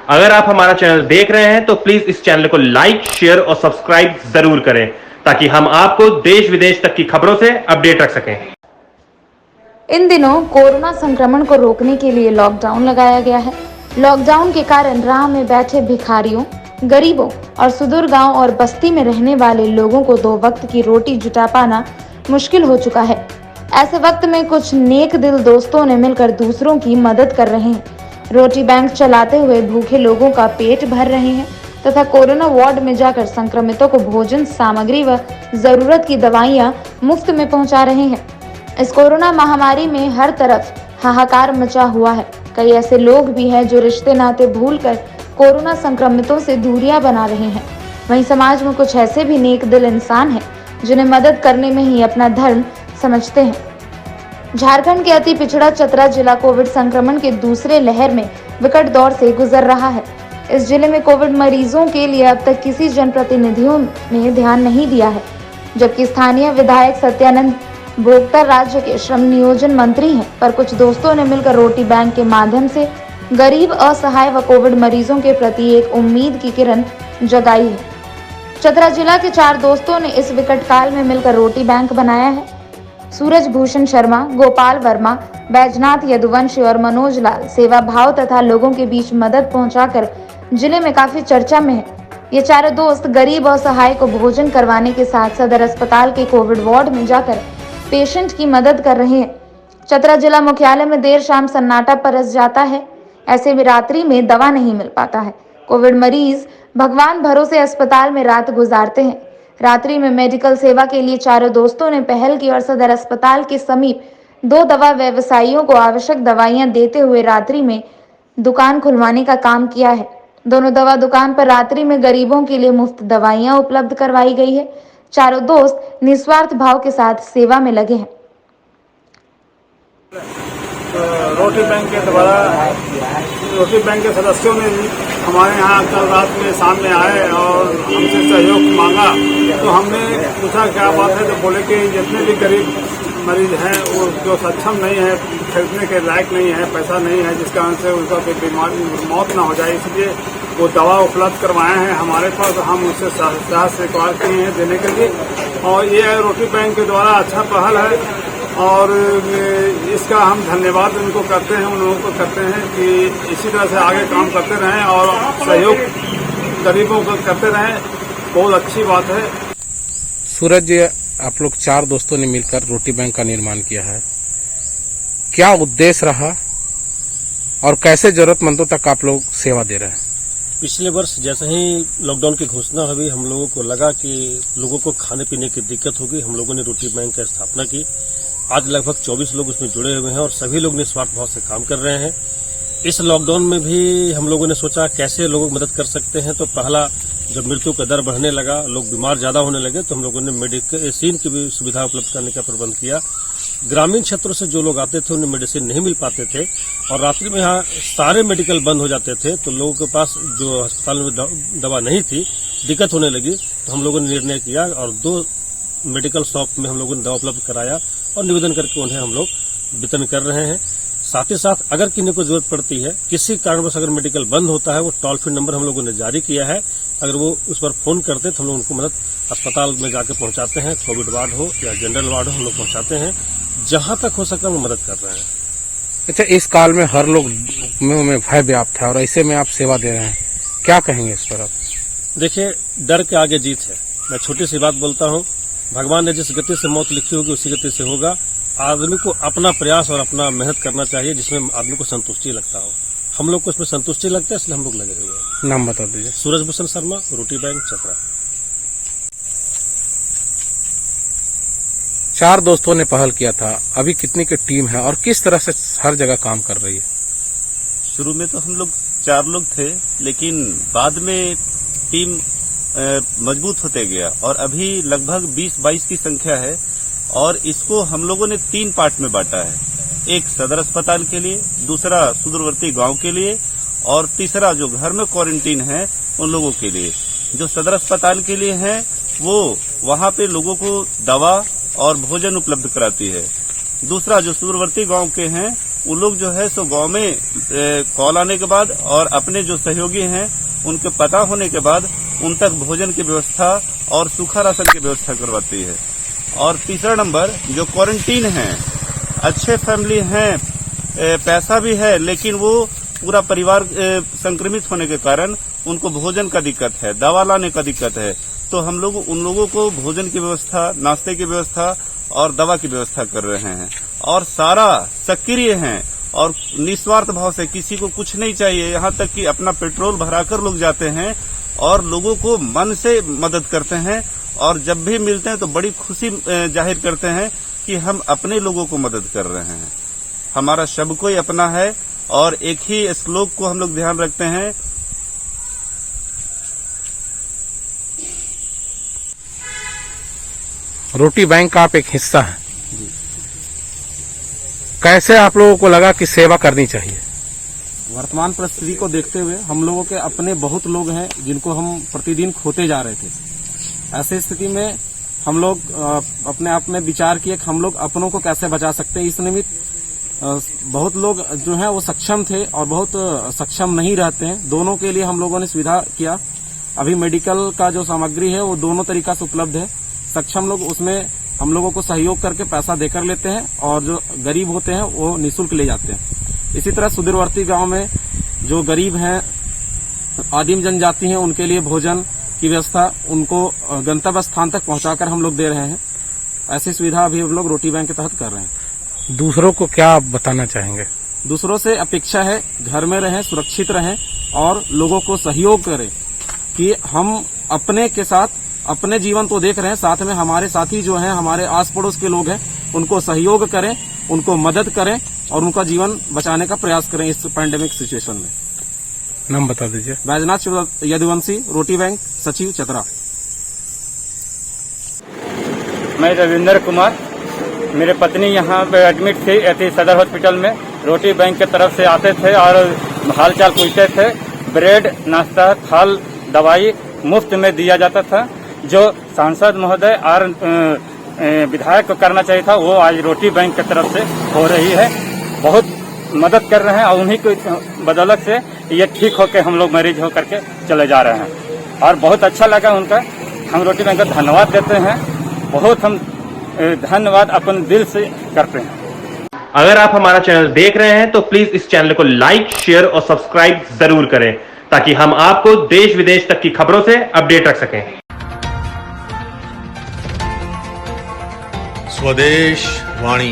अगर आप हमारा चैनल देख रहे हैं तो प्लीज इस चैनल को लाइक, शेयर और सब्सक्राइब जरूर करें ताकि हम आपको देश विदेश तक की खबरों से अपडेट रख सकें। इन दिनों कोरोना संक्रमण को रोकने के लिए लॉकडाउन लगाया गया है। लॉकडाउन के कारण राह में बैठे भिखारियों, गरीबों और सुदूर गांव और बस्ती में रहने वाले लोगों को 2 वक्त की रोटी जुटा पाना मुश्किल हो चुका है। ऐसे वक्त में कुछ नेक दिल दोस्तों ने मिलकर दूसरों की मदद कर रहे हैं। रोटी बैंक चलाते हुए भूखे लोगों का पेट भर रहे हैं तथा कोरोना वार्ड में जाकर संक्रमितों को भोजन सामग्री व जरूरत की दवाइयां मुफ्त में पहुंचा रहे हैं। इस कोरोना महामारी में हर तरफ हाहाकार मचा हुआ है। कई ऐसे लोग भी हैं जो रिश्ते नाते भूलकर कोरोना संक्रमितों से दूरियां बना रहे हैं। वहीं समाज में कुछ ऐसे भी नेक दिल इंसान हैं जिन्हें मदद करने में ही अपना धर्म समझते हैं। झारखंड के अति पिछड़ा चतरा जिला कोविड संक्रमण के दूसरे लहर में विकट दौर से गुजर रहा है। इस जिले में कोविड मरीजों के लिए अब तक किसी जनप्रतिनिधियों ने ध्यान नहीं दिया है, जबकि स्थानीय विधायक सत्यानंद भोक्ता राज्य के श्रम नियोजन मंत्री हैं, पर कुछ दोस्तों ने मिलकर रोटी बैंक के माध्यम से गरीब, असहाय व कोविड मरीजों के प्रति एक उम्मीद की किरण जगाई है। चतरा जिला के 4 दोस्तों ने इस विकट काल में मिलकर रोटी बैंक बनाया है। सूरज भूषण शर्मा, गोपाल वर्मा, बैजनाथ यदुवंशी और मनोज लाल सेवा भाव तथा लोगों के बीच मदद पहुंचाकर जिले में काफी चर्चा में है। ये 4 दोस्त गरीब और असहाय को भोजन करवाने के साथ सदर अस्पताल के कोविड वार्ड में जाकर पेशेंट की मदद कर रहे हैं। चतरा जिला मुख्यालय में देर शाम सन्नाटा परस जाता है। ऐसे में रात्रि में दवा नहीं मिल पाता है। कोविड मरीज भगवान भरोसे अस्पताल में रात गुजारते हैं। रात्रि में मेडिकल सेवा के लिए 4 दोस्तों ने पहल की और सदर अस्पताल के समीप 2 दवा व्यवसायियों को आवश्यक दवाइयां देते हुए रात्रि में दुकान खुलवाने का काम किया है। दोनों दवा दुकान पर रात्रि में गरीबों के लिए मुफ्त दवाइयां उपलब्ध करवाई गई है। 4 दोस्त निस्वार्थ भाव के साथ सेवा में लगे हैं। रोटी बैंक के द्वारा रोटी बैंक के सदस्यों ने भी हमारे यहाँ कल रात में सामने आए और हमसे सहयोग मांगा, तो हमने पूछा क्या बात है, तो बोले कि जितने भी गरीब मरीज हैं वो जो सक्षम नहीं है, खरीदने के लायक नहीं है, पैसा नहीं है, जिस कारण से उनका कोई बीमारी मौत ना हो जाए, इसलिए वो दवा उपलब्ध करवाए हैं हमारे पास। हम उससे साहस स्वीकार किए हैं देने के लिए, और ये रोटी बैंक के द्वारा अच्छा पहल है और इसका हम धन्यवाद उनको करते हैं, उन लोगों को करते हैं कि इसी तरह से आगे काम करते रहें और सहयोग गरीबों को करते रहें। बहुत अच्छी बात है। सूरज, आप लोग 4 दोस्तों ने मिलकर रोटी बैंक का निर्माण किया है, क्या उद्देश्य रहा और कैसे जरूरतमंदों तक आप लोग सेवा दे रहे हैं? पिछले वर्ष जैसे ही लॉकडाउन की घोषणा हुई, हम लोगों को लगा कि लोगों को खाने पीने की दिक्कत होगी। हम लोगों ने रोटी बैंक की स्थापना की। आज लगभग 24 लोग उसमें जुड़े हुए हैं और सभी लोग निस्वार्थ भाव से काम कर रहे हैं। इस लॉकडाउन में भी हम लोगों ने सोचा कैसे लोगों की मदद कर सकते हैं, तो पहला जब मृत्यु का दर बढ़ने लगा, लोग बीमार ज्यादा होने लगे, तो हम लोगों ने मेडिसिन की भी सुविधा उपलब्ध करने का प्रबंध किया। ग्रामीण क्षेत्रों से जो लोग आते थे उन्हें मेडिसिन नहीं मिल पाते थे और रात्रि में यहाँ सारे मेडिकल बंद हो जाते थे, तो लोगों के पास जो अस्पताल में दवा नहीं थी, दिक्कत होने लगी, तो हम लोगों ने निर्णय किया और 2 मेडिकल शॉप में हम लोगों ने दवा उपलब्ध कराया और निवेदन करके उन्हें हम लोग वितरण कर रहे हैं। साथ ही साथ अगर किन्हीं को जरूरत पड़ती है, किसी कारणवश अगर मेडिकल बंद होता है, वो टोल फ्री नंबर हम लोगों ने जारी किया है। अगर वो उस पर फोन करते तो हम लोग उनको मदद अस्पताल में जाकर पहुंचाते हैं। कोविड वार्ड हो या जनरल वार्ड हो, हम लोग पहुंचाते हैं। जहां तक हो सके हम मदद कर रहे हैं। अच्छा, इस काल में हर लोग में भय व्याप्त है और ऐसे में आप सेवा दे रहे हैं, क्या कहेंगे इस पर आप? देखिए, डर के आगे जीत है। मैं छोटी सी बात बोलता हूँ, भगवान ने जिस गति से मौत लिखी होगी उसी गति से होगा। आदमी को अपना प्रयास और अपना मेहनत करना चाहिए जिसमें आदमी को संतुष्टि लगता हो। हम लोग को इसमें संतुष्टि लगता है, इसलिए हम लोग लगे हुए हैं। नाम बता दीजिए। सूरज भूषण शर्मा, रोटी बैंक, चतरा। 4 दोस्तों ने पहल किया था, अभी कितनी की टीम है और किस तरह से हर जगह काम कर रही है? शुरू में तो हम लोग 4 लोग थे, लेकिन बाद में टीम मजबूत होते गया और अभी लगभग 20-22 की संख्या है और इसको हम लोगों ने 3 पार्ट में बांटा है। एक सदर अस्पताल के लिए, दूसरा सुदूरवर्ती गांव के लिए और तीसरा जो घर में क्वारंटीन है उन लोगों के लिए। जो सदर अस्पताल के लिए है वो वहां पे लोगों को दवा और भोजन उपलब्ध कराती है। दूसरा जो सुदूरवर्ती गांव के हैं वो लोग जो है सो गांव में कॉल आने के बाद और अपने जो सहयोगी हैं उनके पता होने के बाद उन तक भोजन की व्यवस्था और सूखा राशन की व्यवस्था करवाती है। और तीसरा नंबर, जो क्वारंटीन हैं, अच्छे फैमिली हैं, पैसा भी है, लेकिन वो पूरा परिवार संक्रमित होने के कारण उनको भोजन का दिक्कत है, दवा लाने का दिक्कत है, तो हम लोग उन लोगों को भोजन की व्यवस्था, नाश्ते की व्यवस्था और दवा की व्यवस्था कर रहे हैं। और सारा सक्रिय हैं और निस्वार्थ भाव से, किसी को कुछ नहीं चाहिए, यहाँ तक कि अपना पेट्रोल भराकर लोग जाते हैं और लोगों को मन से मदद करते हैं। और जब भी मिलते हैं तो बड़ी खुशी जाहिर करते हैं कि हम अपने लोगों को मदद कर रहे हैं। हमारा सबको ही अपना है और एक ही श्लोक को हम लोग ध्यान रखते हैं, रोटी बैंक का आप एक हिस्सा है, कैसे आप लोगों को लगा कि सेवा करनी चाहिए? वर्तमान परिस्थिति को देखते हुए हम लोगों के अपने बहुत लोग हैं जिनको हम प्रतिदिन खोते जा रहे थे। ऐसी स्थिति में हम लोग अपने आप में विचार किए कि हम लोग अपनों को कैसे बचा सकते हैं। इस निमित्त बहुत लोग जो हैं वो सक्षम थे और बहुत सक्षम नहीं रहते हैं, दोनों के लिए हम लोगों ने सुविधा किया। अभी मेडिकल का जो सामग्री है वो दोनों तरीका से उपलब्ध है। सक्षम लोग उसमें हम लोगों को सहयोग करके पैसा देकर लेते हैं और जो गरीब होते हैं वो निःशुल्क ले जाते हैं। इसी तरह सुदूरवर्ती गांव में जो गरीब हैं, आदिम जनजाति हैं, उनके लिए भोजन की व्यवस्था उनको गंतव्य स्थान तक पहुंचाकर हम लोग दे रहे हैं। ऐसी सुविधा अभी हम लोग रोटी बैंक के तहत कर रहे हैं। दूसरों को क्या आप बताना चाहेंगे? दूसरों से अपेक्षा है घर में रहें, सुरक्षित रहें और लोगों को सहयोग करें कि हम अपने के साथ अपने जीवन तो देख रहे हैं, साथ में हमारे साथी जो हैं, हमारे आस पड़ोस के लोग हैं, उनको सहयोग करें, उनको मदद करें और उनका जीवन बचाने का प्रयास करें इस पैंडेमिक सिचुएशन में। नाम बता दीजिए। बैजनाथ यदुवंशी, रोटी बैंक सचिव, चतरा। मैं रविंद्र कुमार, मेरे पत्नी यहाँ पे एडमिट थी सदर हॉस्पिटल में। रोटी बैंक की तरफ से आते थे और हालचाल पूछते थे। ब्रेड, नाश्ता, फल, दवाई मुफ्त में दिया जाता था। जो सांसद महोदय और विधायक को करना चाहिए था, वो आज रोटी बैंक की तरफ से हो रही है। बहुत मदद कर रहे हैं और उन्हीं की बदौलत से ये ठीक होकर हम लोग मरीज होकर के चले जा रहे हैं और बहुत अच्छा लगा उनका। हम रोटी बैंक का धन्यवाद देते हैं, बहुत हम धन्यवाद अपन दिल से करते हैं। अगर आप हमारा चैनल देख रहे हैं तो प्लीज इस चैनल को लाइक, शेयर और सब्सक्राइब जरूर करें ताकि हम आपको देश विदेश तक की खबरों से अपडेट रख सकें। स्वदेश वाणी।